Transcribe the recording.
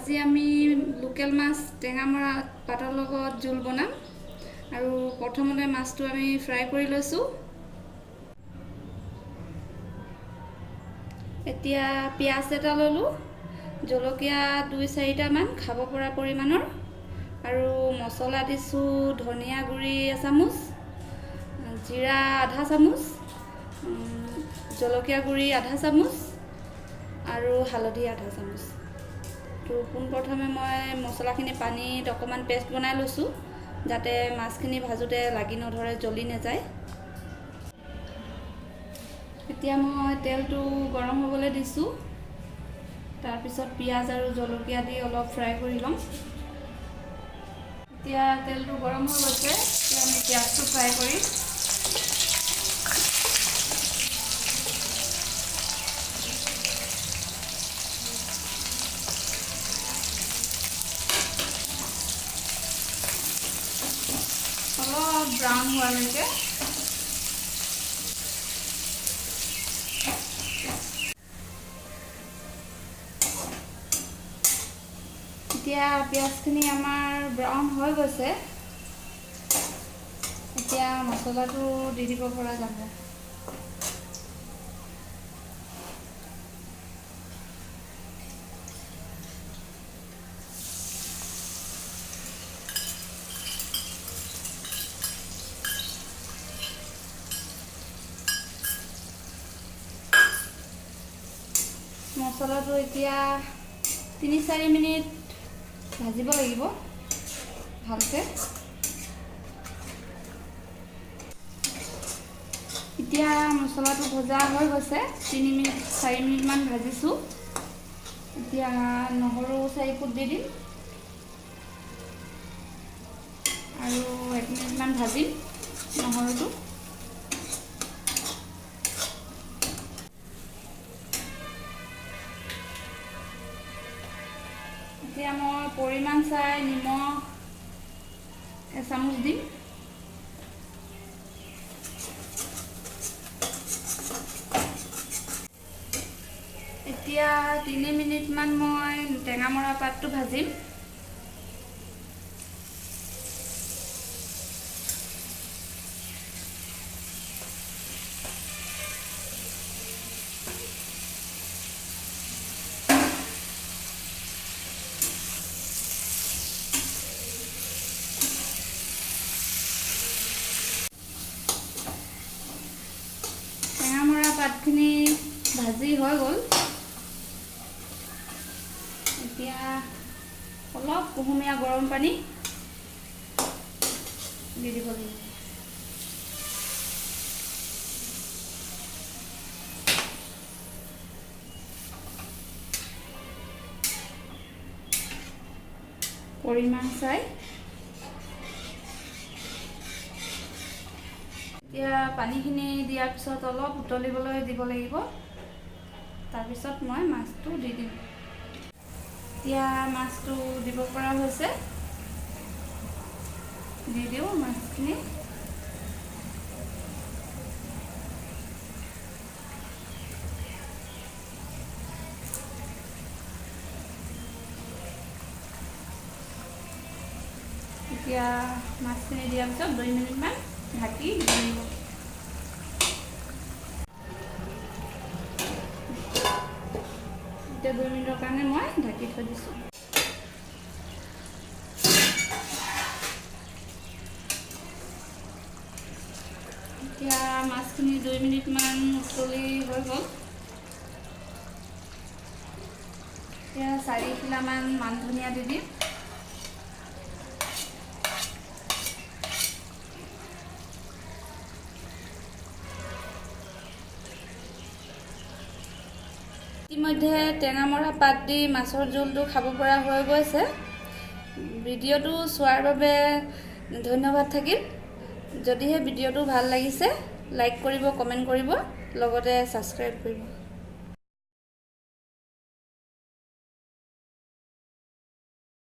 আজি আমি লোকেল মাছ টেঙামৰা পাতৰ লগত জোল বনাম আৰু প্ৰথমতে মাছটো আমি ফ্ৰাই কৰি লৈছোঁ। এতিয়া পিঁয়াজ এটা ল'লোঁ, জলকীয়া 2-4টা মান খাব পৰা পৰিমাণৰ, আৰু মছলা দিছোঁ ধনিয়া গুড়ি এচামুচ, জিৰা আধা চামুচ, জলকীয়া গুড়ি আধা চামুচ আৰু হালধি আধা চামুচ। তো পোনপ্ৰথমে মই মছলাখিনি পানীত অকণমান পেষ্ট বনাই লৈছোঁ যাতে মাছখিনি ভাজোঁতে লাগি নধৰে, জ্বলি নাযায়। এতিয়া মই তেলটো গৰম হ'বলৈ দিছোঁ, তাৰপিছত পিঁয়াজ আৰু জলকীয়া দি অলপ ফ্ৰাই কৰি ল'ম। এতিয়া তেলটো গৰম হৈ গৈছে, এতিয়া আমি পিঁয়াজটো ফ্ৰাই কৰিম। অলপ ব্ৰাউন হোৱালৈকে। এতিয়া পিঁয়াজখিনি আমাৰ ব্ৰাউন হৈ গৈছে, এতিয়া মছলাটো দি দিব পৰা যাব। মছলাটো এতিয়া 3-4 মিনিট ভাজিব লাগিব ভালকে। এতিয়া মছলাটো ভজা হৈ গৈছে, 3-4 মিনিটমান ভাজিছোঁ। এতিয়া নহৰু 4 ফুট দি দিম আৰু 1 মিনিটমান ভাজিম নহৰুটো। এতিয়া মই পৰিমাণ চাই নিমখ এচামুচ দিম। এতিয়া 3 মিনিটমান মই টেঙামৰা পাতটো ভাজিম। টেঙামৰা পাতখিনি ভাজি হৈ গ'ল, এতিয়া অলপ কুহুমীয়া গৰম পানী দি দিব লাগিব। পৰিমাণ চাই এতিয়া পানীখিনি দিয়াৰ পিছত অলপ উতলিবলৈ দিব লাগিব, তাৰপিছত মই মাছটো দি দিম। এতিয়া মাছটো দিব পৰা হৈছে, দি দিওঁ মাছখিনি। এতিয়া মাছখিনি দিয়াৰ পিছত 2 মিনিটমান ঢাকি দিব লাগিব। এতিয়া 2 মিনিটৰ কাৰণে মই ঢাকি থৈ দিছোঁ। এতিয়া মাছখিনি 2 মিনিটমান উতলি হৈ গ'ল। এতিয়া 4 খিলামান মান ধনিয়া দি দিম। ইতিমধ্যে টেঙামৰা পাত দি মাছৰ জোলটো খাব পৰা হৈ গৈছে। ভিডিঅ'টো চোৱাৰ বাবে ধন্যবাদ থাকিল। যদিহে ভিডিঅ'টো ভাল লাগিছে লাইক কৰিব, কমেণ্ট কৰিব, লগতে ছাবস্ক্ৰাইব কৰিব।